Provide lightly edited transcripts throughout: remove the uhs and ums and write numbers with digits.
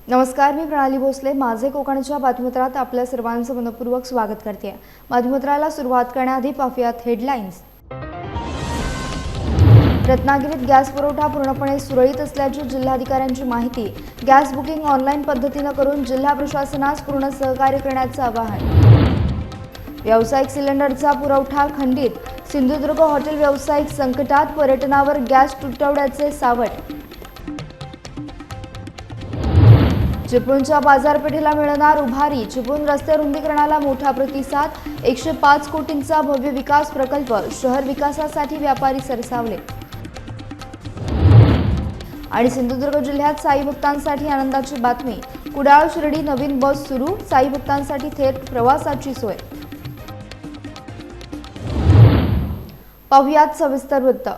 नमस्कार, मी प्रणाली भोसले. माझे कोकणच्या बातमीपत्रात आपल्या सर्वांचं मनपूर्वक स्वागत करते. बातमीपत्राला सुरुवात करण्याआधी पाहूयात हेडलाईन्स. रत्नागिरीत गॅस पुरवठा पूर्णपणे सुरळीत असल्याची जिल्हाधिकाऱ्यांची माहिती. गॅस बुकिंग ऑनलाईन पद्धतीने करून जिल्हा प्रशासनास पूर्ण सहकार्य करण्याचं आवाहन. व्यावसायिक सिलेंडरचा पुरवठा खंडित. सिंधुदुर्ग हॉटेल व्यावसायिक संकटात. पर्यटनावर गॅस तुटवड्याचे सावट. चिपळूणच्या बाजारपेठेला मिळणार उभारी. चिपळूण रस्ते रुंदीकरणाला मोठा प्रतिसाद. 105 कोटींचा भव्य विकास प्रकल्प. शहर विकासासाठी व्यापारी सरसावले. आणि सिंधुदुर्ग जिल्ह्यात साई भक्तांसाठी आनंदाची बातमी. कुडाळ शिर्डी नवीन बस सुरू. साई भक्तांसाठी थेट प्रवासाची सोय. पाहुयात सविस्तर वृत्त.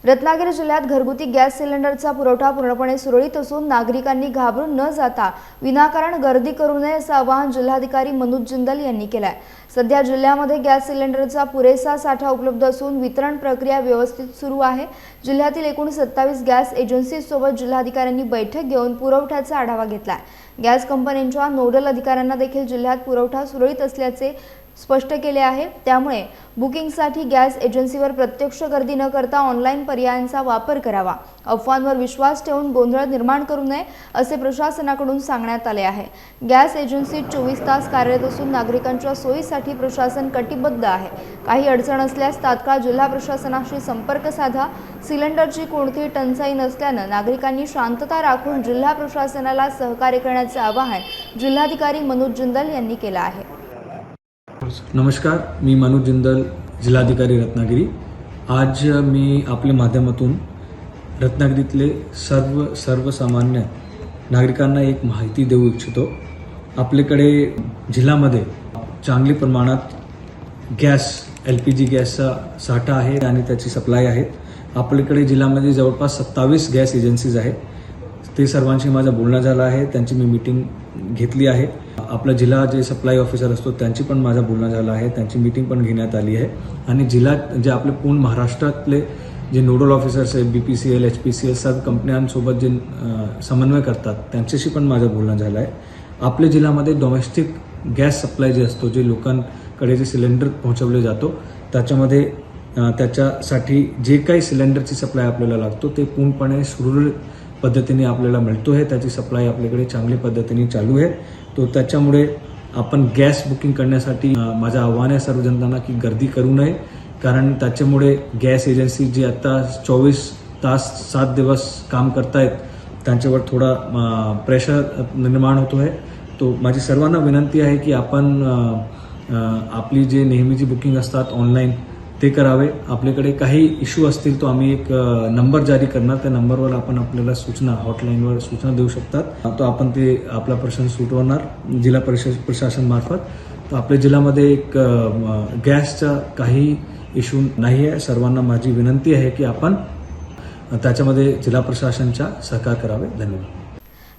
रत्नागिरी जिल्ह्यात घरगुती गॅस सिलेंडरचा पुरवठा पूर्णपणे सुरळीत असून नागरिकांनी घाबरून न जाता विनाकारण गर्दी करू नये असं आवाहन जिल्हाधिकारी मनोज जिंदल यांनी केलं आहे. सध्या जिल्ह्यामध्ये गॅस सिलेंडरचा पुरेसा साठा उपलब्ध असून वितरण प्रक्रिया व्यवस्थित सुरू आहे. जिल्ह्यातील एकूण 27 गॅस एजन्सीसोबत जिल्हाधिकाऱ्यांनी बैठक घेऊन पुरवठ्याचा आढावा घेतला. गॅस कंपन्यांच्या नोडल अधिकाऱ्यांना देखील जिल्ह्यात पुरवठा सुरळीत असल्याचे स्पष्ट केले आहे. त्यामुळे बुकिंगसाठी गॅस एजन्सीवर प्रत्यक्ष गर्दी न करता ऑनलाईन पर्यायांचा वापर करावा. अफवांवर विश्वास ठेवून गोंधळ निर्माण करू नये असे प्रशासनाकडून सांगण्यात आले आहे. गॅस एजन्सी 24 तास कार्यरत असून नागरिकांच्या सोयीसाठी प्रशासन कटिबद्ध आहे. काही अडचण असल्यास तात्काळ जिल्हा प्रशासनाशी संपर्क साधा. सिलेंडरची कोणतीही टंचाई नसल्यानं नागरिकांनी शांतता राखून जिल्हा प्रशासनाला सहकार्य करण्याचे आवाहन जिल्हाधिकारी मनोज जिंदल यांनी केलं आहे. नमस्कार, मी मनोज जिंदल, जिल्हाधिकारी रत्नागिरी. आज मी आपल्या माध्यमातून रत्नागिरीतले सर्वसामान्य नागरिकांना एक माहिती देऊ इच्छितो. आपल्याकडे जिल्ह्यामध्ये चांगल्या प्रमाणात गॅस LPG गॅसचा साठा आहे आणि त्याची सप्लाय आहे. आपल्याकडे जिल्ह्यामध्ये जवळपास 27 गॅस एजन्सीज आहेत. ते सर्वांशी माझं बोलणं झालं आहे. त्यांची मी मीटिंग घेतली आहे. आपला जिल्हा जे सप्लाय ऑफिसर असतो त्यांची पण माझं बोलणं झालं आहे. त्यांची मीटिंग पण घेण्यात आली आहे. आणि जिल्हा जे आपले पूर्ण महाराष्ट्रातले जे नोडल ऑफिसर्स आहेत, BPCL, HPCL सर्व कंपन्यांसोबत जे समन्वय करतात त्यांच्याशी पण माझं बोलणं झालं आहे. आपल्या जिल्ह्यामध्ये डोमेस्टिक गॅस सप्लाय जे असतो, जे लोकांकडे जे सिलेंडर पोहोचवले जातो त्याच्यामध्ये त्याच्यासाठी जे काही सिलेंडरची सप्लाय आपल्याला लागतो ते पूर्णपणे सुरळीत पद्धतीने आपल्याला मिळतो आहे. त्याची सप्लाय आपल्याकडे चांगल्या पद्धतीने चालू आहे. तो त्याच्यामुळे आपण गॅस बुकिंग करण्यासाठी माझं आव्हान आहे सर्व जनतांना की गर्दी करू नये. कारण त्याच्यामुळे गॅस एजन्सी जी आता 24 तास 7 दिवस काम करतायत त्यांच्यावर थोडा प्रेशर निर्माण होतो आहे. तो माझी सर्वांना विनंती आहे की आपण आपली जे नेहमीची बुकिंग असतात ऑनलाईन ते करावे. आपल्याकडे काही इश्यू असतील तो आम्ही एक नंबर जारी करणार. त्या नंबरवर आपण आपल्याला सूचना हॉटलाईनवर सूचना देऊ शकतात. तो आपण ते आपला प्रश्न सुटवणार जिल्हा प्रशासन मार्फत. तर आपल्या जिल्ह्यामध्ये एक गॅसचा काही इश्यू नाही आहे. सर्वांना माझी विनंती आहे की आपण त्याच्यामध्ये जिल्हा प्रशासनचा सहकार करावे. धन्यवाद.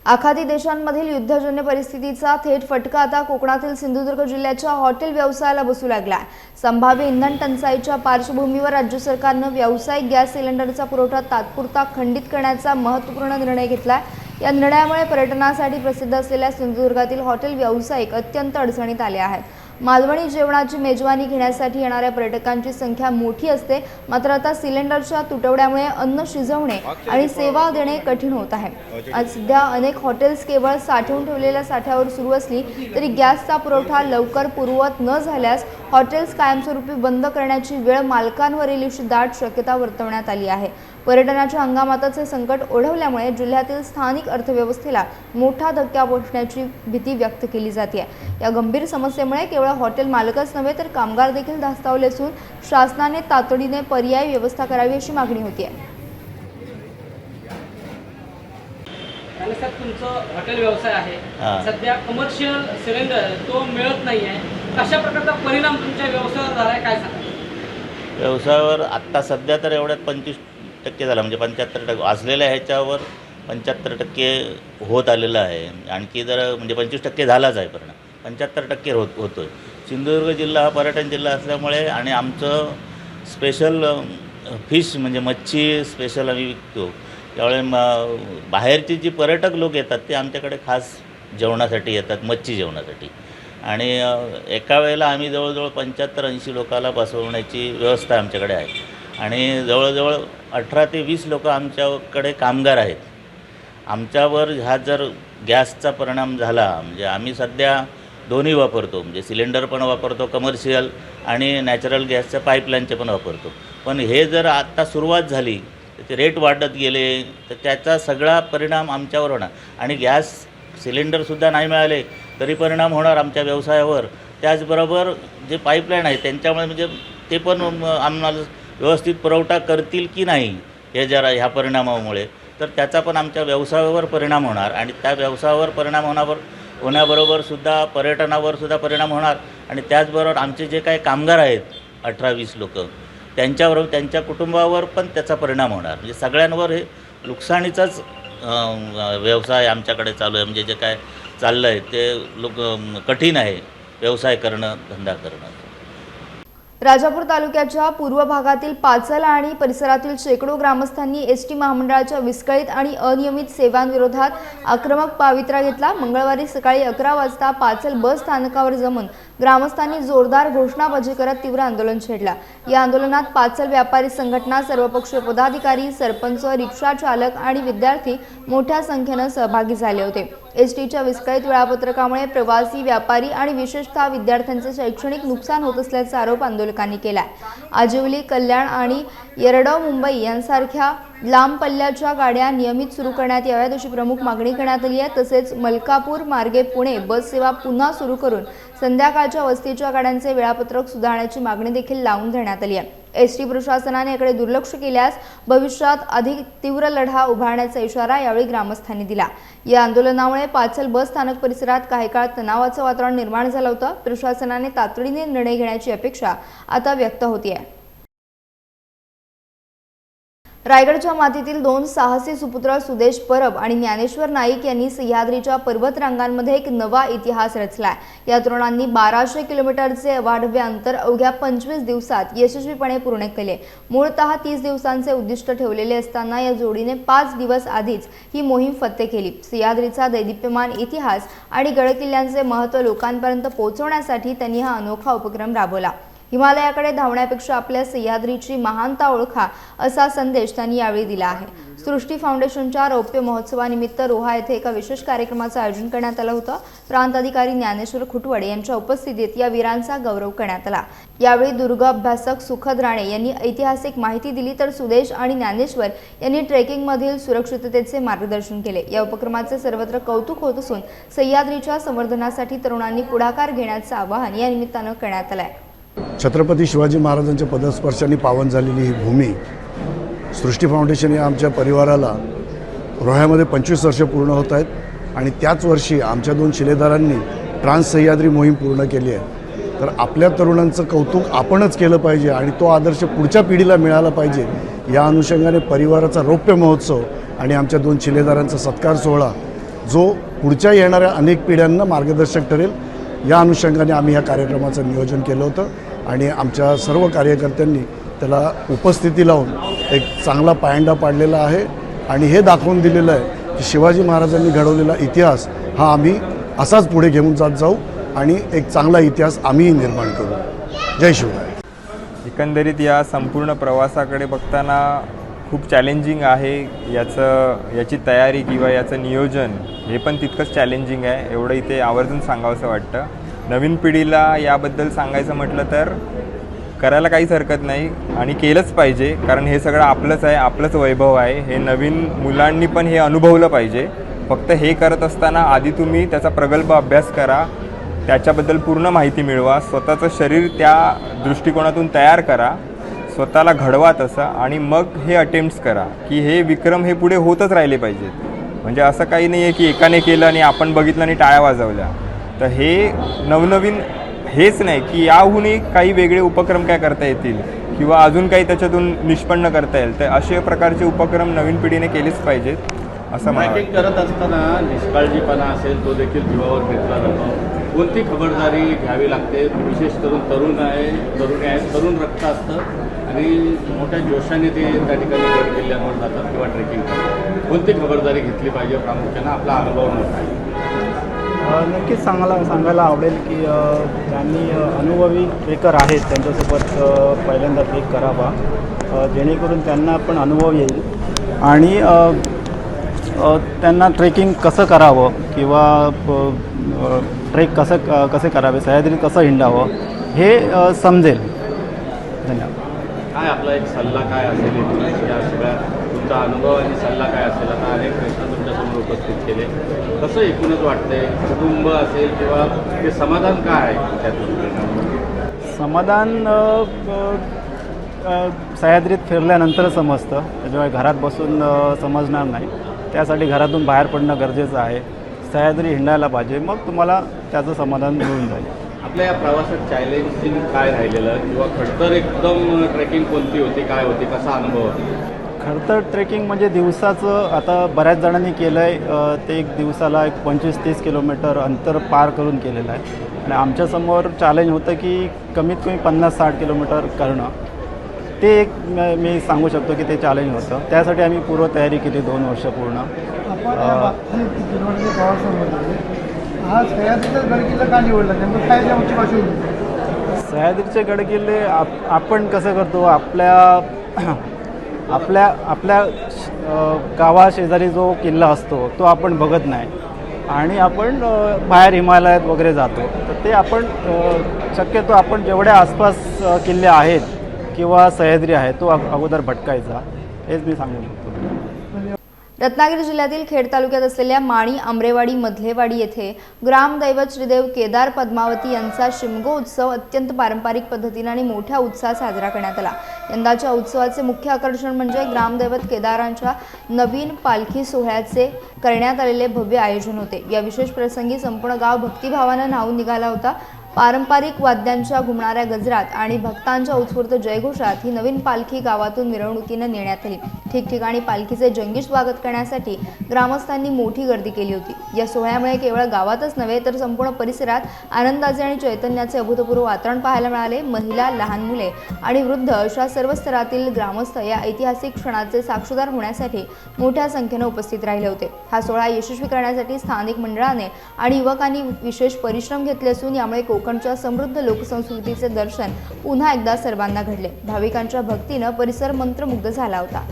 आखाती देशांमधील युद्धजन्य परिस्थितीचा थेट फटका आता कोकणातील सिंधुदुर्ग जिल्ह्याच्या हॉटेल व्यवसायाला बसू लागला आहे. संभाव्य इंधन टंचाईच्या पार्श्वभूमीवर राज्य सरकारनं व्यावसायिक गॅस सिलेंडरचा पुरवठा तात्पुरता खंडित करण्याचा महत्त्वपूर्ण निर्णय घेतला आहे. या निर्णयामुळे पर्यटनासाठी प्रसिद्ध असलेल्या सिंधुदुर्गातील हॉटेल व्यावसायिक अत्यंत अडचणीत आले आहेत. मालवणी जेवणाची मेजवानी घेण्यासाठी येणाऱ्या पर्यटकांची संख्या मोठी असते. मात्र आता सिलेंडरच्या तुटवड्यामुळे अन्न शिजवणे आणि सेवा देणे कठीण होत आहे. आज सध्या अनेक हॉटेल्स केवळ साठवून ठेवलेल्या साठ्यावर सुरू असली तरी गॅसचा पुरवठा लवकर पूर्ववत न झाल्यास हॉटेल्स कायमस्वरूपी बंद करण्याची वेळ मालकांवर येईल अशी दाट शक्यता वर्तवण्यात आली आहे. पर्यटनाच्या हंगामातच हे संकट ओढवल्यामुळे जिल्ह्यातील स्थानिक अर्थव्यवस्थेला मोठा धक्का बसण्याची भीती व्यक्त केली जाते. या गंभीर समस्येमुळे केवळ हॉटेल मालकच नव्हे तर कामगार देखील धास्तावले असून शासनाने तातडीने पर्यायी व्यवस्था करावी अशी मागणी होती आहे. तुमचं हॉटेल व्यवसाय आहे, सध्या कमर्शियल सिलेंडर तो मिळत नाही आहे. कशा प्रकारचा परिणाम तुमच्या व्यवसायावर झाला आहे काय सांगा? व्यवसायावर आत्ता सध्या तर एवढ्यात 25% झाला, म्हणजे 75% असलेल्या ह्याच्यावर 75% होत आलेलं आहे. आणखी जर म्हणजे 25% झालाच आहे परिणाम, 75% होतो आहे. सिंधुदुर्ग जिल्हा हा पर्यटन जिल्हा असल्यामुळे आणि आमचं स्पेशल फिश म्हणजे मच्छी स्पेशल आम्ही विकतो. त्यामुळे बाहेरची जी पर्यटक लोक येतात ते आमच्याकडे खास जेवणासाठी येतात, मच्छी जेवणासाठी. आणि एका वेळेला आम्ही जवळजवळ 75-80 लोकाला बसवण्याची व्यवस्था आमच्याकडे आहे. आणि जवळजवळ 18 ते 20 लोक आमच्याकडे कामगार आहेत. आमच्यावर ह्या जर गॅसचा परिणाम झाला, म्हणजे आम्ही सध्या दोन्ही वापरतो, म्हणजे सिलेंडर पण वापरतो कमर्शियल आणि नॅचरल गॅसच्या पाईपलाईनचे पण वापरतो. पण हे जर आत्ता सुरुवात झाली, त्याचे रेट वाढत गेले तर त्याचा सगळा परिणाम आमच्यावर होणार. आणि गॅस सिलेंडरसुद्धा नाही मिळाले तरी परिणाम होणार आमच्या व्यवसायावर. त्याचबरोबर जे पाईपलाईन आहे त्यांच्यामुळे म्हणजे ते पण आम्हाला व्यवस्थित पुरवठा करतील की नाही हे जरा ह्या परिणामामुळे, तर त्याचा पण आमच्या व्यवसायावर परिणाम होणार. आणि त्या व्यवसायावर परिणाम होण्याबरोबर सुद्धा पर्यटनावर सुद्धा परिणाम होणार. आणि त्याचबरोबर आमचे जे काही कामगार आहेत 18-20 लोक, त्यांच्याबरोबर त्यांच्या कुटुंबावर पण त्याचा परिणाम होणार. म्हणजे सगळ्यांवर हे नुकसानीचाच व्यवसाय आमच्याकडे चालू आहे. म्हणजे जे काय चाललं आहे ते कठीण आहे व्यवसाय करणं, धंदा करणं. राजापूर तालुक्याच्या पूर्व भागातील पाचल आणि परिसरातील शेकडो ग्रामस्थांनी एसटी महामंडळाच्या विस्कळीत आणि अनियमित सेवांविरोधात आक्रमक पवित्रा घेतला. मंगळवारी सकाळी 11 वाजता पाचल बस स्थानकावर जमून ग्रामस्थांनी जोरदार घोषणाबाजी करत तीव्र आंदोलन छेडला. या आंदोलनात पाचल व्यापारी संघटना, सर्वपक्षीय पदाधिकारी, सरपंच, रिक्षा चालक आणि विद्यार्थी मोठ्या संख्येने सहभागी झाले होते. एसटीच्या विस्कळीत वेळापत्रकामुळे प्रवासी, व्यापारी आणि विशेषतः विद्यार्थ्यांचे शैक्षणिक नुकसान होत असल्याचा आरोप आंदोलकांनी केलाय. आजिवली, कल्याण आणि येरडव मुंबई यांसारख्या लांब पल्ल्याच्या गाड्या नियमित सुरू करण्यात याव्यात अशी प्रमुख मागणी करण्यात आली आहे. तसेच मलकापूर मार्गे पुणे बस सेवा पुन्हा सुरू करून संध्याकाळच्या वस्तीच्या गाड्यांचे वेळापत्रक सुधारण्याची मागणी देखील लावून धरण्यात आली आहे. एसटी प्रशासनाने याकडे दुर्लक्ष केल्यास भविष्यात अधिक तीव्र लढा उभारण्याचा इशारा यावेळी ग्रामस्थांनी दिला. या आंदोलनामुळे पाचल बस स्थानक परिसरात काही काळ तणावाचं वातावरण निर्माण झालं होतं. प्रशासनाने तातडीने निर्णय घेण्याची अपेक्षा आता व्यक्त होतीये. रायगडच्या मातीतील 2 साहसी सुपुत्र सुदेश परब आणि ज्ञानेश्वर नाईक यांनी सह्याद्रीच्या पर्वतरांगांमध्ये एक नवा इतिहास रचलाय. या तरुणांनी 1200 किलोमीटरचे अवाढव्य अंतर अवघ्या 25 दिवसात यशस्वीपणे पूर्ण केले. मूळतः 30 दिवसांचे उद्दिष्ट ठेवलेले असताना या जोडीने 5 दिवस आधीच ही मोहीम फत्ते केली. सह्याद्रीचा दैदिप्यमान इतिहास आणि गडकिल्ल्यांचे महत्त्व लोकांपर्यंत पोहोचवण्यासाठी त्यांनी हा अनोखा उपक्रम राबवला. हिमालयाकडे धावण्यापेक्षा आपल्या सह्याद्रीची महानता ओळखा असा संदेश त्यांनी यावेळी दिला आहे. सृष्टी फाउंडेशनच्या रौप्य महोत्सवानिमित्त रोहा येथे एका विशेष कार्यक्रमाचं आयोजन करण्यात आलं होतं. प्रांत अधिकारी ज्ञानेश्वर खुटवडे यांच्या उपस्थितीत या वीरांचा गौरव करण्यात आला. यावेळी दुर्ग अभ्यासक सुखद राणे यांनी ऐतिहासिक माहिती दिली, तर सुदेश आणि ज्ञानेश्वर यांनी ट्रेकिंगमधील सुरक्षिततेचे मार्गदर्शन केले. या उपक्रमाचे सर्वत्र कौतुक होत असून सह्याद्रीच्या संवर्धनासाठी तरुणांनी पुढाकार घेण्याचं आवाहन या निमित्तानं करण्यात आलं आहे. छत्रपती शिवाजी महाराजांच्या पदस्पर्शाने पावन झालेली ही भूमी, सृष्टी फाउंडेशन या आमच्या परिवाराला रोह्यामध्ये 25 वर्ष पूर्ण होत आहेत आणि त्याच वर्षी आमच्या 2 शिलेदारांनी ट्रान्स सह्याद्री मोहीम पूर्ण केली आहे. तर आपल्या तरुणांचं कौतुक आपणच केलं पाहिजे आणि तो आदर्श पुढच्या पिढीला मिळाला पाहिजे. या अनुषंगाने परिवाराचा रौप्य महोत्सव आणि आमच्या 2 शिलेदारांचा सत्कार सोहळा जो पुढच्या येणाऱ्या अनेक पिढ्यांना मार्गदर्शक ठरेल, या अनुषंगाने आम्ही ह्या कार्यक्रमाचं नियोजन केलं होतं आणि आमच्या सर्व कार्यकर्त्यांनी त्याला उपस्थिती लावून एक चांगला पायंडा पाडलेला आहे आणि हे दाखवून दिलेलं आहे की शिवाजी महाराजांनी घडवलेला इतिहास हा आम्ही असाच पुढे घेऊन जात जाऊ आणि एक चांगला इतिहास आम्हीही निर्माण करू. जय शिवराय. एकंदरीत या संपूर्ण प्रवासाकडे बघताना खूप चॅलेंजिंग आहे. याची तयारी किंवा याचं नियोजन हे पण तितकंच चॅलेंजिंग आहे. एवढं इथे आवर्जून सांगावंसं वाटतं. नवीन पिढीला याबद्दल सांगायचं म्हटलं तर करायला काहीच हरकत नाही आणि केलंच पाहिजे, कारण हे सगळं आपलंच आहे, आपलंच वैभव आहे. हे नवीन मुलांनी पण हे अनुभवलं पाहिजे. फक्त हे करत असताना आधी तुम्ही त्याचा प्रगल्भ अभ्यास करा, त्याच्याबद्दल पूर्ण माहिती मिळवा, स्वतःचं शरीर त्या दृष्टिकोनातून तयार करा, स्वतःला घडवा तसं आणि मग हे अटेम्प्ट्स करा की हे विक्रम हे पुढे होतच राहिले पाहिजेत. म्हणजे असं काही नाही आहे की एकाने केलं आणि आपण बघितलं आणि टाळ्या वाजवल्या. तर हे नवनवीन हेच नाही की याहूनही काही वेगळे उपक्रम काय करता येतील किंवा अजून काही त्याच्यातून निष्पन्न करता येईल, तर अशा प्रकारचे उपक्रम नवीन पिढीने केलेच पाहिजेत असं मला वाटतं. करत असताना निष्काळजीपणा असेल तो देखील जीवावर घेतला जातो. कोणती खबरदारी घ्यावी लागते? विशेष करून तरुण आहेत, तरुण रक्त असतं आणि मोठ्या जोशाने ते त्या ठिकाणी गड किल्ल्यांवर जातात किंवा ट्रेकिंग करतात. कोणती खबरदारी घेतली पाहिजे प्रामुख्यानं? आपला अनुभव मोठा आहे. नक्कीच सांगायला आवडेल की ज्यांनी अनुभवी ट्रेकर आहेत त्यांच्यासोबत पहिल्यांदा ट्रेक करावा, जेणेकरून त्यांना पण अनुभव येईल आणि त्यांना ट्रेकिंग कसं करावं किंवा ट्रेक कसे करावे, सह्याद्रीत कसं हिंडावं हे समजेल. धन्यवाद. काय आपला एक सल्ला काय असेल या सगळ्या तुमचा अनुभव आणि सल्ला काय असेल? आता अनेक प्रश्न तुमच्यासमोर उपस्थित केले. कसं एकूणच वाटतंय, कुटुंब असेल किंवा ते समाधान काय आहे त्यातून? समाधान सह्याद्रीत फिरल्यानंतर समजतं, त्याच्यामुळे घरात बसून समजणार नाही. त्यासाठी घरातून बाहेर पडणं गरजेचं आहे. सह्याद्री हिंडायला पाहिजे, मग तुम्हाला त्याचं समाधान मिळून जाईल. आपल्या या प्रवासात चॅलेंजिंग काय राहिलेलं किंवा खडतर एकदम ट्रेकिंग कोणती होती, काय होती, कसा अनुभव होता? खडतर ट्रेकिंग म्हणजे दिवसाचं, आता बऱ्याच जणांनी केलं आहे, ते एक दिवसाला 25-30 किलोमीटर अंतर पार करून केलेलं आहे. आणि आमच्यासमोर चॅलेंज होतं की कमीत कमी 50-60 किलोमीटर करणं. ते एक मी सांगू शकतो की ते चॅलेंज होतं. त्यासाठी आम्ही पूर्वतयारी केली 2 वर्ष पूर्ण. सह्याद्रीचे गडकिल्ले आपण कसं करतो, आपल्या गावाशेजारी जो किल्ला असतो तो आपण बघत नाही आणि आपण बाहेर हिमालयात वगैरे जातो. तर ते आपण शक्यतो आपण जेवढ्या आसपास किल्ले आहेत किंवा सह्याद्री आहे तो अगोदर भटकायचा, हेच मी सांगू शकतो. रत्नागिरी जिल्ह्यातील खेड तालुक्यात असलेल्या माणी आंबरेवाडी मधलेवाडी येथे ग्रामदैवत श्रीदेव केदार पद्मावती यांचा शिमगो उत्सव अत्यंत पारंपरिक पद्धतीने आणि मोठ्या उत्साहात साजरा करण्यात आला. यंदाच्या उत्सवाचे मुख्य आकर्षण म्हणजे ग्रामदैवत केदारांच्या नवीन पालखी सोहळ्याचे करण्यात आलेले भव्य आयोजन होते. या विशेष प्रसंगी संपूर्ण गाव भक्तिभावाने न्हावून निघाला होता. पारंपरिक वाद्यांच्या घुमणाऱ्या गजरात आणि भक्तांच्या उत्स्फूर्त जयघोषात ही नवीन पालखी गावातून मिरवणुकीने नेण्यात आली. ठिकठिकाणी पालखीचे जंगी स्वागत करण्यासाठी ग्रामस्थांनी मोठी गर्दी केली होती. या सोहळ्यामुळे केवळ गावातच नव्हे तर संपूर्ण परिसरात आनंदाचे आणि चैतन्याचे अभूतपूर्व वातावरण पाहायला मिळाले. महिला, लहान मुले आणि वृद्ध अशा सर्व स्तरातील ग्रामस्थ या ऐतिहासिक क्षणाचे साक्षीदार होण्यासाठी मोठ्या संख्येने उपस्थित राहिले होते. हा सोहळा यशस्वी करण्यासाठी स्थानिक मंडळाने आणि युवकांनी विशेष परिश्रम घेतले असून यामुळे कोकणच्या समृद्ध लोकसंस्कृतीचे दर्शन पुन्हा एकदा सर्वांना घडले. भाविकांच्या भक्तीने परिसर मंत्रमुग्ध झाला होता.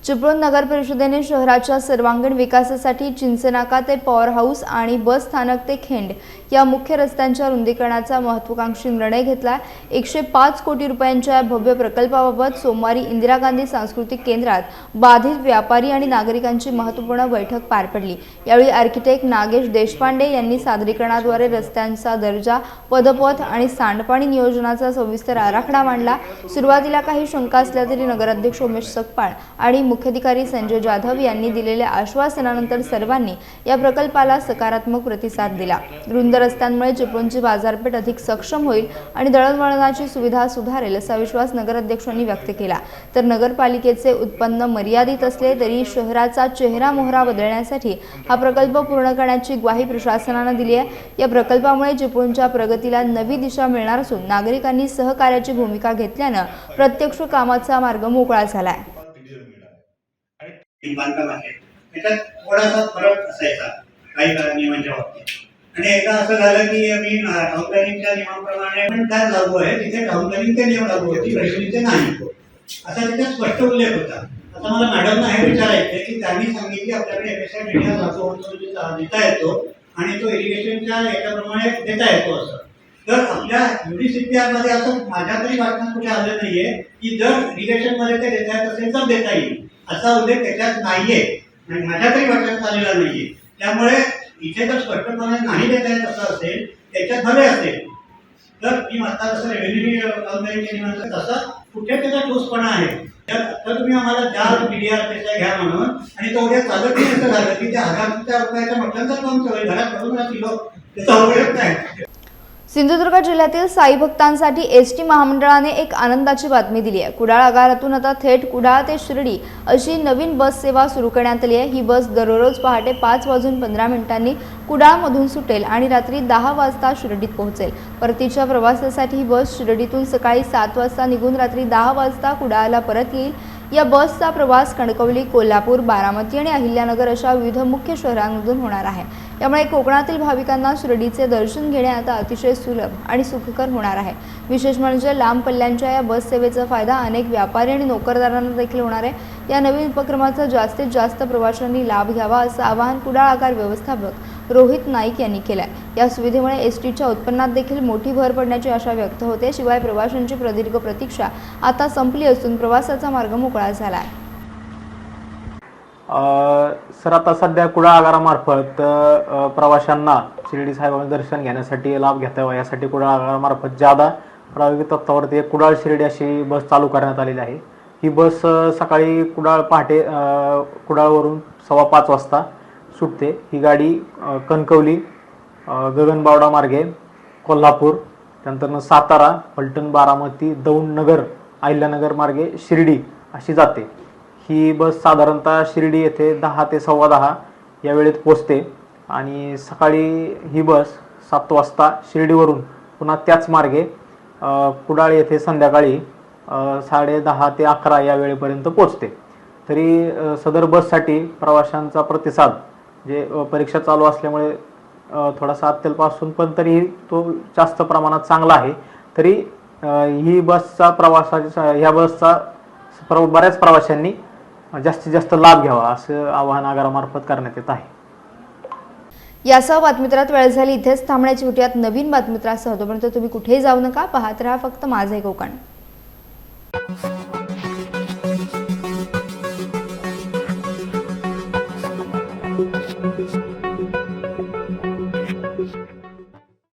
चिपळूण नगर परिषदेने शहराच्या सर्वांगीण विकासासाठी चिंचनाका ते पॉवर हाऊस आणि बस स्थानक ते खेंड या मुख्य रस्त्यांच्या रुंदीकरणाचा महत्त्वाकांक्षी निर्णय घेतला. 105 कोटी रुपयांच्या या भव्य प्रकल्पाबाबत सोमवारी इंदिरा गांधी सांस्कृतिक केंद्रात बाधित व्यापारी आणि नागरिकांची महत्त्वपूर्ण बैठक पार पडली. यावेळी आर्किटेक्ट नागेश देशपांडे यांनी सादरीकरणाद्वारे रस्त्यांचा दर्जा, पदपथ आणि सांडपाणी नियोजनाचा सविस्तर आराखडा मांडला. सुरुवातीला काही शंका असल्या तरी नगराध्यक्ष उमेश सकपाळ आणि मुख्याधिकारी संजय जाधव यांनी दिलेल्या आश्वासनानंतर सर्वांनी या प्रकल्पाला सकारात्मक प्रतिसाद दिला. रुंद रस्त्यांमुळे चिपळूणची बाजारपेठ अधिक सक्षम होईल आणि दळणवळणाची सुविधा सुधारेल असा विश्वास नगराध्यक्षांनी व्यक्त केला. तर नगरपालिकेचे उत्पन्न मर्यादित असले तरी शहराचा चेहरा मोहरा बदलण्यासाठी हा प्रकल्प पूर्ण करण्याची ग्वाही प्रशासनाने दिली आहे. या प्रकल्पामुळे चिपळूणच्या प्रगतीला नवी दिशा मिळणार असून नागरिकांनी सहकार्याची भूमिका घेतल्याने प्रत्यक्ष कामाचा मार्ग मोकळा झाला आहे. बांधकाम आहे त्याच्यात थोडासा फरक असायचा काही नियमांच्या बाबतीत. आणि एकदा असं झालं की मी टाउनप्लॅनिंगच्या नियमाप्रमाणे पण काय लागू आहे तिथे टाउनप्लॅनिंगचे नियम लागू होती, रेव्हेन्यूचे नाही. असा त्याच्यात स्पष्ट उल्लेख होता. आता मला मॅडमना हे विचारायचं की त्यांनी सांगितले आपल्याकडे FSI मीडिया लागू देता येतो आणि तो इरिगेशनच्या याच्याप्रमाणे देता येतो असं. तर आपल्या UDCPR मध्ये असं माझ्या तरी वाटण्यात कुठे आलं नाहीये की जर इरिगेशन मध्ये ते देता येत असेल तर देता येईल असा उल्लेख त्याच्यात नाहीये आणि माझ्या तरी वाटण्यात आलेला नाहीये. त्यामुळे इथे जर स्पष्टपणे नाही देता येत असं असेल त्याच्यात हवे असेल तर मी आता जसं रेव्हेन्यू काउंटरिंग तसा कुठे त्याचा ठोसपणा आहे. तर तुम्ही आम्हाला द्या PDR त्याचा घ्या म्हणून आणि तो उद्या चालत नाही असं झालं की त्या 1000 रुपयाच्या म्हटल्यानंतर काम चालू घरात करून राहतील त्याचा उपयोग नाही. सिंधुदुर्ग जिल्ह्यातील साई भक्तांसाठी एसटी महामंडळाने एक आनंदाची बातमी दिली आहे। कुडाळ आगारातून आता थेट कुडाळ ते शिर्डी अशी नवीन बस सेवा सुरू करण्यात आली आहे। ही बस दररोज पहाटे 5:15 कुडाळमधून सुटेल आणि रात्री 10 वाजता शिर्डीत पोहोचेल। परतीच्या प्रवासासाठी ही बस शिर्डीतून सकाळी 7 वाजता निघून रात्री 10 वाजता कुडाळला परत येईल। या बसचा प्रवास कणकवली, कोल्हापूर, बारामती आणि अहिल्यानगर अशा विविध मुख्य शहरांमधून होणार आहे। यामुळे कोकणातील भाविकांना शिर्डीचे दर्शन घेणे आता अतिशय सुलभ आणि सुखकर होणार आहे। विशेष म्हणजे लांब पल्ल्यांच्या या बस सेवेचा फायदा अनेक व्यापारी आणि नोकरदारांना देखील होणार आहे। या नवीन उपक्रमाचा जास्तीत जास्त प्रवाशांनी लाभ घ्यावा असं आवाहन कुडाळ आगार व्यवस्थापक रोहित नाईक यांनी केलं आहे। या सुविधेमुळे एसटीच्या उत्पन्नात देखील मोठी भर पडण्याची आशा व्यक्त होते। शिवाय प्रवाशांची प्रदीर्घ प्रतीक्षा आता संपली असून प्रवासाचा मार्ग मोकळा झाला आहे। सर, आता सध्या कुडाळ आगारामार्फत प्रवाशांना शिर्डी साईबाबांचे दर्शन घेण्यासाठी लाभ घेता यावा यासाठी कुडाळ आगारामार्फत ज्यादा प्रायोगिक तत्वावरती एक कुडाळ शिर्डी अशी बस चालू करण्यात आलेली आहे। ही बस सकाळी पहाटे कुडाळवरून 5:15 वाजता सुटते। ही गाडी कणकवली, गगनबावडा मार्गे कोल्हापूर, त्यानंतर सातारा, फलटण, बारामती, दौंड, नगर, अहिल्यानगर मार्गे शिर्डी अशी जाते। ही बस साधारणतः शिर्डी येथे 10 ते 10:15 या वेळेत पोचते आणि सकाळी ही बस 7 वाजता शिर्डीवरून पुन्हा त्याच मार्गे कुडाळ येथे संध्याकाळी 10:30 ते 11 या वेळेपर्यंत पोचते। तरी सदर बससाठी प्रवाशांचा प्रतिसाद जे परीक्षा चालू असल्यामुळे थोडासा अत्यल्प असून पण तरीही तो जास्त प्रमाणात चांगला आहे। तरी ही बसचा ह्या बसचा बऱ्याच प्रवाशांनी जास्तीत जास्त लाभ घ्यावा असं आवाहन आगारामार्फत करण्यात येत आहे। यासह बातमीपत्रात वेळ झाली इथेच थांबण्याची होती। यात नवीन बातमीपत्रासह तोपर्यंत तुम्ही कुठेही जाऊ नका, पाहत राहा फक्त माझे कोकण।